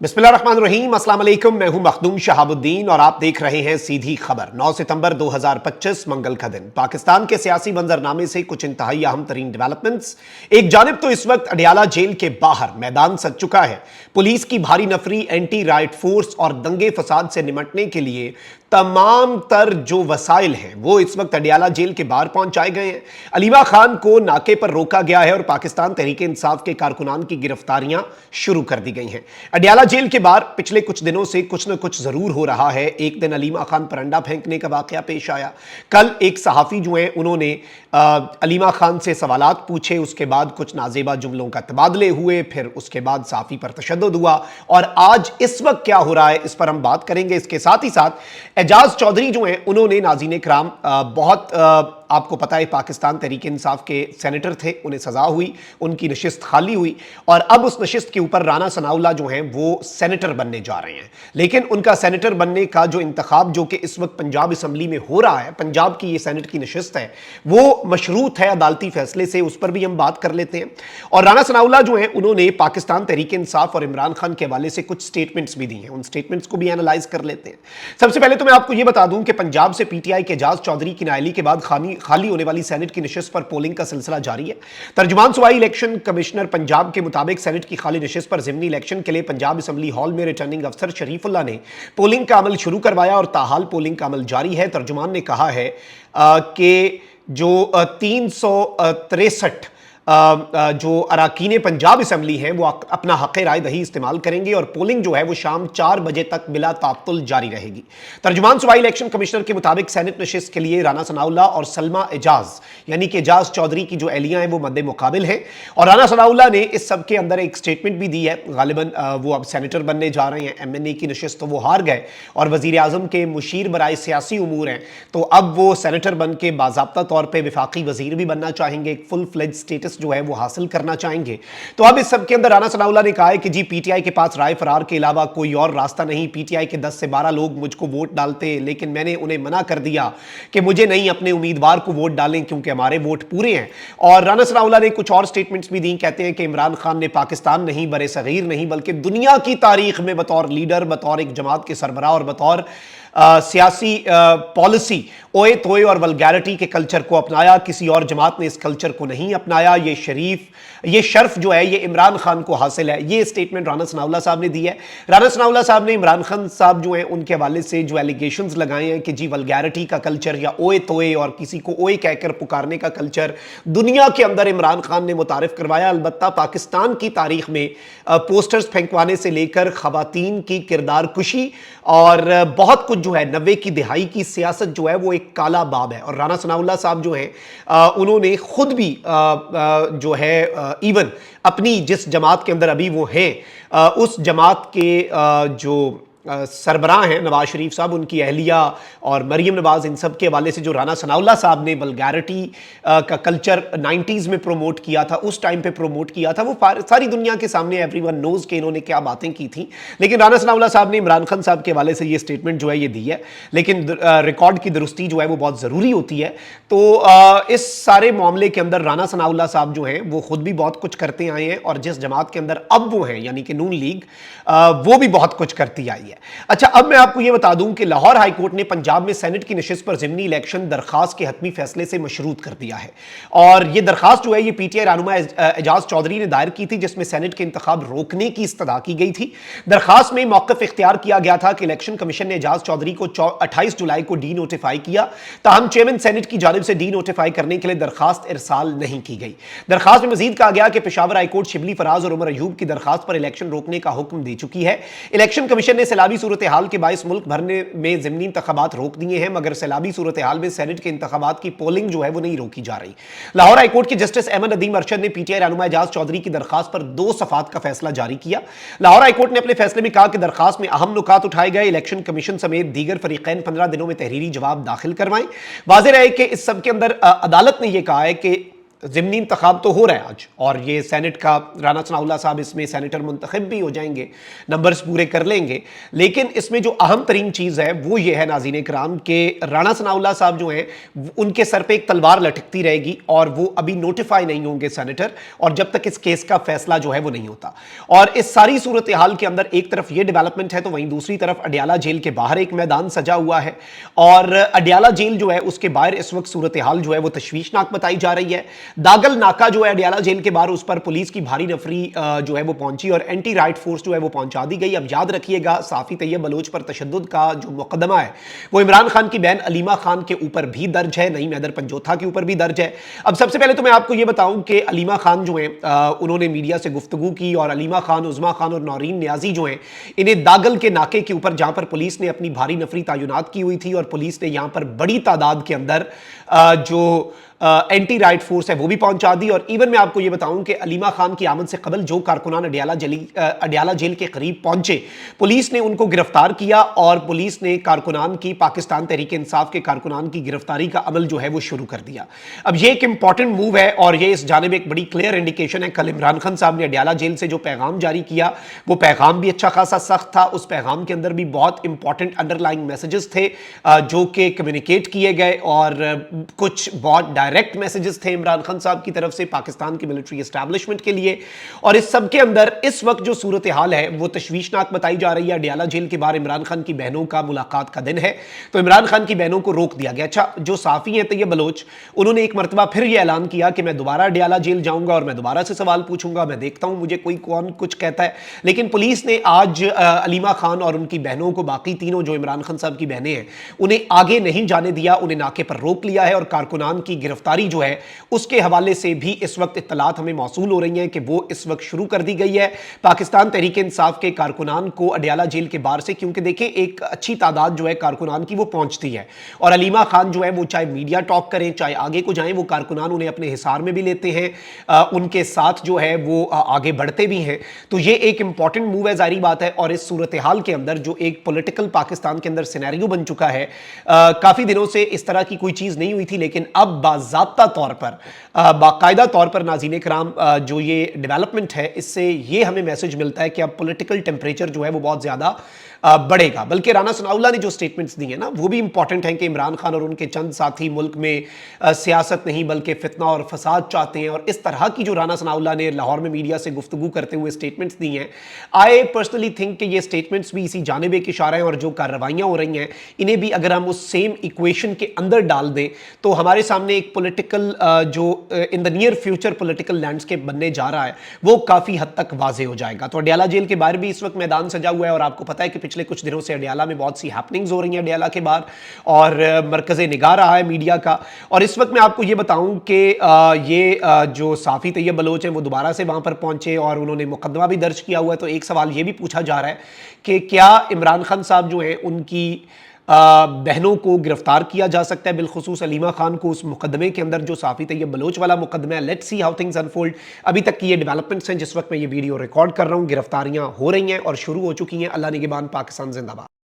बिस्मिल्लाहिर्रहमानिर्रहीम, अस्सलाम वालेकुम। मैं हूं मखदूम शहाबुद्दीन और आप देख रहे हैं सीधी खबर। 9 सितंबर 2025 मंगल का दिन। पाकिस्तान के सियासी मंजरनामे से कुछ इंतहाई अहम तरीन डेवलपमेंट्स। एक जानिब तो इस वक्त अडियाला जेल के बाहर मैदान सज चुका है। पुलिस की भारी नफरी, एंटी राइट फोर्स और दंगे फसाद से निमटने के लिए तमाम तर जो वसाइल हैं वो इस वक्त अडियाला जेल के बाहर पहुंचाए गए हैं। अलीमा खान को नाके पर रोका गया है और पाकिस्तान तहरीक इंसाफ के कारकुनान की गिरफ्तारियां शुरू कर दी गई हैं। अडियाला जेल के बाहर पिछले कुछ दिनों से कुछ न कुछ जरूर हो रहा है। एक दिन अलीमा खान पर अंडा फेंकने का वाकया पेश आया। कल एक सहाफी जो है उन्होंने अलीमा खान से सवालात पूछे, उसके बाद कुछ नाजेबा जुमलों का तबादले हुए, फिर उसके बाद सहाफी पर तशद्दुद हुआ और आज इस वक्त क्या हो रहा है इस पर हम बात करेंगे। इसके साथ ही साथ एजाज चौधरी जो हैं उन्होंने, नाज़रीन कराम, बहुत आपको पता है पाकिस्तान तहरीक इंसाफ के सेनेटर थे, उन्हें सजा हुई, उनकी नशिस्त खाली हुई और अब उस नशिस्त के ऊपर राना सनाउल्लाह जो हैं वो सेनेटर बनने जा रहे हैं। लेकिन उनका सेनेटर बनने का जो इंतखाब जो कि इस वक्त पंजाब असम्बली में हो रहा है, पंजाब की ये सेनेट की नशिस्त है, वो मशरूत है अदालती फैसले से, उस पर भी हम बात कर लेते हैं। और राना सनाउल्लाह जो हैं उन्होंने पाकिस्तान तहरीक इंसाफ और इमरान खान के हवाले से कुछ स्टेटमेंट्स भी दी हैं, उन स्टेटमेंट्स को भी एनालाइज कर लेते हैं। सबसे पहले तो मैं आपको ये बता दूं कि पंजाब से पीटीआई के एजाज चौधरी की नाअहली के बाद खाली होने वाली सेनेट की नशिस्त पर पोलिंग का सिलसिला जारी है। तर्जुमान सूबाई इलेक्शन कमिश्नर पंजाब के मुताबिक सेनेट की खाली नशिस्त पर ज़िमनी इलेक्शन के लिए पंजाब असम्बली हॉल में रिटर्निंग अफसर शरीफुल्लाह ने पोलिंग का अमल शुरू करवाया और ताहाल पोलिंग का अमल जारी है। तर्जुमान ने कहा है कि जो 363 जो अराकीन पंजाब असम्बली हैं वो अपना हक़ राय दही इस्तेमाल करेंगे और पोलिंग जो है वो शाम 4 बजे तक बिला तात्तुल जारी रहेगी। तर्जुमान सूबाई इलेक्शन कमिश्नर के मुताबिक सेनेट नशिस्त के लिए राना सनाउल्लाह और सलमा एजाज यानी कि एजाज चौधरी की जो एहलियां हैं वो मद्दे मुकाबिल हैं और राना सनाउल्लाह ने इस सब के अंदर एक स्टेटमेंट भी दी है। गालिबन वो अब सेनेटर बनने जा रहे हैं। MNA की नशिस्त तो वो हार गए और वज़ीर आज़म के मुशीर बराए सियासी उमूर हैं, तो अब वो सेनेटर बन के बाज़ाब्ता तौर पर वफाकी वज़ीर भी बनना चाहेंगे, एक फुल फ्लेज स्टेटस जो है वो हासिल करना चाहेंगे। तो अब इस सब के अंदर राना सनाउल्लाह ने कहा है कि जी पीटीआई के पास राय फरार के अलावा कोई और रास्ता नहीं। पीटीआई के 10 से 12 लोग मुझको वोट डालते, लेकिन मैंने उन्हें मना कर दिया कि मुझे नहीं, अपने उम्मीदवार को वोट डालें क्योंकि हमारे वोट पूरे हैं। और राना सनाउल्लाह ने कुछ और स्टेटमेंट्स भी दी। कहते हैं कि इमरान खान ने पाकिस्तान नहीं, बरे सगीर नहीं, बल्कि दुनिया की तारीख में बतौर लीडर, बतौर एक जमात के सरबराह और बतौर सियासी पॉलिसी ओए तोए और वल्गैरिटी के कल्चर को अपनाया। किसी और जमात ने इस कल्चर को नहीं अपनाया। ये शर्फ जो है ये इमरान खान को हासिल है। ये स्टेटमेंट राना सनाउल्लाह साहब ने दी है। राना सनाउल्लाह साहब ने इमरान खान साहब जो हैं उनके हवाले से जो एलिगेशंस लगाए हैं कि जी वल्गैरिटी का कल्चर या ओए तोए और किसी को ओए कहकर पुकारने का कल्चर दुनिया के अंदर इमरान खान ने मुतारिफ करवाया। अलबत्ता पाकिस्तान की तारीख में पोस्टर्स फेंकवाने से लेकर खवातीन की किरदार कुशी और बहुत कुछ जो है 90 की दिहाई की सियासत जो है वो एक काला बाब है। और राना सनाउल्लाह साहब जो हैं उन्होंने खुद भी जो है इवन अपनी जिस जमात के अंदर अभी वो हैं उस जमात के जो सरबराह हैं नवाज शरीफ साहब, उनकी अहलिया और मरीम नवाज, इन सब के हवाले से जो राना सनाउल्लाह साहब ने वल्गैरिटी का कल्चर 90s में प्रोमोट किया था, उस टाइम पे प्रोमोट किया था, वो सारी दुनिया के सामने एवरीवन नोज के इन्होंने क्या बातें की थी। लेकिन राना सनाउल्लाह साहब ने इमरान खान साहब के हवाले से ये स्टेटमेंट जो है ये दी है। लेकिन रिकॉर्ड की दुरुस्ती जो है वो बहुत ज़रूरी होती है। तो इस सारे मामले के अंदर राना सनाउल्लाह साहब जो हैं वो खुद भी बहुत कुछ करते आए हैं और जिस जमात के अंदर अब वो हैं यानी कि नून लीग, वो भी बहुत कुछ करती आई है। अच्छा, अब मैं आपको यह बता दूं कि लाहौर हाई कोर्ट ने पंजाब में सेनेट की नशिस्त पर ज़िमनी इलेक्शन दरखास्त के हतमी फैसले से मशरूत कर दिया है। और यह दरखास्त जो है ये पीटीआई रहनुमा एजाज चौधरी ने दायर की थी, जिसमें सेनेट के इंतखाब रोकने की इस्तदा की गई थी। दरखास्त में मौक़िफ़ इख्तियार किया गया था कि इलेक्शन कमीशन ने एजाज चौधरी को 28 जुलाई को डी नोटिफाई किया, ताहम चेयरमैन सेनेट की जानिब से डी नोटिफाई करने के लिए दरखास्त इरसाल नहीं की गई। दरखास्त में मजीद कहा गया कि पेशावर हाई कोर्ट शिबली फराज और उमर अयूब की दरखास्त पर इलेक्शन रोकने का हुक्म दे चुकी है। इलेक्शन कमीशन ने सैलाबी सूरत हाल के बायस मुल्क भरने में ज़िमनी इंतखाबात रोक दिए हैं, मगर सैलाबी सूरत हाल में सेनेट के इंतखाबात की पोलिंग जो है वो नहीं रोकी जा रही। लाहौर हाई कोर्ट के जस्टिस अहमद नदीम अरशद ने पीटीआई रहनुमा एजाज चौधरी की दरखास्त पर 2 सफ़ात का फैसला जारी किया। लाहौर हाई कोर्ट ने अपने फैसले में कहा कि दरखास्त में अहम नुकात उठाए गए, इलेक्शन कमीशन समेत दीगर फरीकैन 15 दिनों में तहरीरी जवाब दाखिल करवाएं। वाज़ेह रहे कि इस सब के अंदर अदालत ने यह कहा है कि ज़िमनी इंतखाब तो हो रहा है आज, और ये सेनेट का राना सनाउल्लाह साहब इसमें सेनेटर मुंतखब भी हो जाएंगे, नंबर्स पूरे कर लेंगे। लेकिन इसमें जो अहम तरीन चीज़ है वो ये है नाज़रीन कराम के राना सनाउल्लाह साहब जो हैं उनके सर पे एक तलवार लटकती रहेगी और वो अभी नोटिफाई नहीं होंगे सेनेटर, और जब तक इस केस का फैसला जो है वो नहीं होता। और इस सारी सूरत हाल के अंदर एक तरफ ये डेवलपमेंट है तो वहीं दूसरी तरफ अडियाला जेल के बाहर एक मैदान सजा हुआ है, और अडियाला जेल जो है उसके बाहर इस वक्त सूरत हाल जो है वो तशवीशनाक बताई जा रही है। दागल नाका जो है अडियाला जेल के बाहर, उस पर पुलिस की भारी नफरी जो है वो पहुंची और एंटी राइट फोर्स जो है वो पहुंचा दी गई। अब याद रखिएगा, साफी तैयब बलोच पर तशद्दुद का जो मुकदमा है वो इमरान खान की बहन अलीमा खान के ऊपर भी दर्ज है, नईम हैदर पंजोथा के ऊपर भी दर्ज है। अब सबसे पहले तो मैं आपको ये बताऊं कि अलीमा खान जो है उन्होंने मीडिया से गुफ्तगू की, और अलीमा खान, उज़मा खान और नौरीन न्याजी जो हैं इन्हें दागल के नाके के ऊपर, जहां पर पुलिस ने अपनी भारी नफरी तैनात की हुई थी और पुलिस ने यहां पर बड़ी तादाद के अंदर जो एंटी राइट फोर्स है वो भी पहुंचा दी। और इवन मैं आपको ये बताऊं कि अलीमा खान की आमद से कबल जो कारकुनान अडियाला जेल के करीब पहुंचे, पुलिस ने उनको गिरफ्तार किया और पुलिस ने कारकुनान की, पाकिस्तान तहरीक इंसाफ के कारकुनान की गिरफ्तारी का अमल जो है वो शुरू कर दिया। अब ये एक इंपॉर्टेंट मूव है और ये इस जानिब एक बड़ी क्लियर इंडिकेशन है। कल इमरान खान साहब ने अडियाला जेल से जो पैगाम जारी किया वो पैगाम भी अच्छा खासा सख्त था। उस पैगाम के अंदर भी बहुत इंपॉर्टेंट अंडरलाइंग मैसेजेस थे जो कि कम्युनिकेट किए गए, और कुछ बहुत डायरेक्ट मैसेजेस थे इमरान खान साहब की तरफ से पाकिस्तान की मिलिट्री एस्टैब्लिशमेंट के लिए। और इस सब के अंदर इस वक्त जो सूरत हाल है वो तशवीशनाक बताई जा रही है। अडियाला जेल के बाहर इमरान खान की बहनों का मुलाकात का दिन है तो इमरान खान की बहनों को रोक दिया गया। अच्छा, जो साफी हैं तैयब बलोच, उन्होंने एक मरतबा फिर यह ऐलान किया कि मैं दोबारा अडियाला जेल जाऊंगा और मैं दोबारा से सवाल पूछूंगा, मैं देखता हूं मुझे कोई कौन कुछ कहता है। लेकिन पुलिस ने आज अलीमा खान और उनकी बहनों को, बाकी तीनों जो इमरान खान साहब की बहनें हैं, उन्हें आगे नहीं जाने दिया, उन्हें नाके पर रोक लिया है। और कारकुनान की गिरफ्तारी जो है उसके हवाले से भी इस वक्त इत्तलात हमें मौसूल हो रही हैं कि वो इस वक्त शुरू कर दी गई है पाकिस्तान तहरीक इंसाफ के कारकुनान को अडियाला जेल के बाहर से, क्योंकि देखिए एक अच्छी तादाद जो है कारकुनान की वो पहुंचती है। और अलीमा खान जो है वो चाहे मीडिया टॉक करें चाहे आगे को जाएं, वो कारकुनान उन्हें अपने हिसार में भी लेते हैं, उनके साथ जो है वो आगे बढ़ते भी हैं। तो ये एक इंपॉर्टेंट मूव है, जाहिर बात है। और इस सूरत हाल के अंदर जो एक पॉलिटिकल पाकिस्तान के अंदर सिनेरियो बन चुका है, काफी दिनों से इस तरह की कोई चीज नहीं हुई थी, लेकिन अब बाज़ाब्ता तौर पर, बाकायदा तौर पर नाज़रीन कराम, जो ये डेवलपमेंट है इससे ये हमें मैसेज मिलता है कि अब पॉलिटिकल टेम्परेचर जो है वो बहुत ज़्यादा बढ़ेगा। बल्कि राना सनाउल्लाह ने जो स्टेटमेंट्स दी हैं ना वो भी इंपॉर्टेंट हैं कि इमरान खान और उनके चंद साथी मुल्क में सियासत नहीं बल्कि फितना और फसाद चाहते हैं। और इस तरह की जो राना सनाउल्लाह ने लाहौर में मीडिया से गुफ्तगू करते हुए स्टेटमेंट्स दी हैं, आई पर्सनली थिंक कि ये स्टेटमेंट्स भी इसी जानिब एक इशारा है। और जो कार्रवाइयाँ हो रही हैं इन्हें भी अगर हम उस सेम इक्वेशन के अंदर डाल दें तो हमारे सामने एक पॉलिटिकल जो in the near future political landscape बनने जा रहा है वो काफ़ी हद तक वाजे हो जाएगा। तो अडियाला जेल के बाहर भी इस वक्त मैदान सजा हुआ है, और आपको पता है कि पिछले कुछ दिनों से अडियाला में बहुत सी हैपनिंग्स हो रही हैं अडियाला के बाहर, और मरकज़ निगाह रहा है मीडिया का। और इस वक्त मैं आपको ये बताऊं कि ये जो साफ़ी तैयब बलोच हैं वो दोबारा से वहाँ पर पहुँचे और उन्होंने मुकदमा भी दर्ज किया हुआ है। तो एक सवाल ये भी पूछा जा रहा है कि क्या इमरान खान साहब जो हैं उनकी बहनों को गिरफ्तार किया जा सकता है, बिलखुसूस अलीमा खान को, उस मुकदमे के अंदर जो साफ़ी तैयब बलोच वाला मुकदमा है। Let's see how things unfold. अभी तक की ये डेवलपमेंट्स हैं जिस वक्त मैं ये वीडियो रिकॉर्ड कर रहा हूँ। गिरफ्तारियां हो रही हैं और शुरू हो चुकी हैं। अल्लाह निगहबान, पाकिस्तान जिंदाबाद।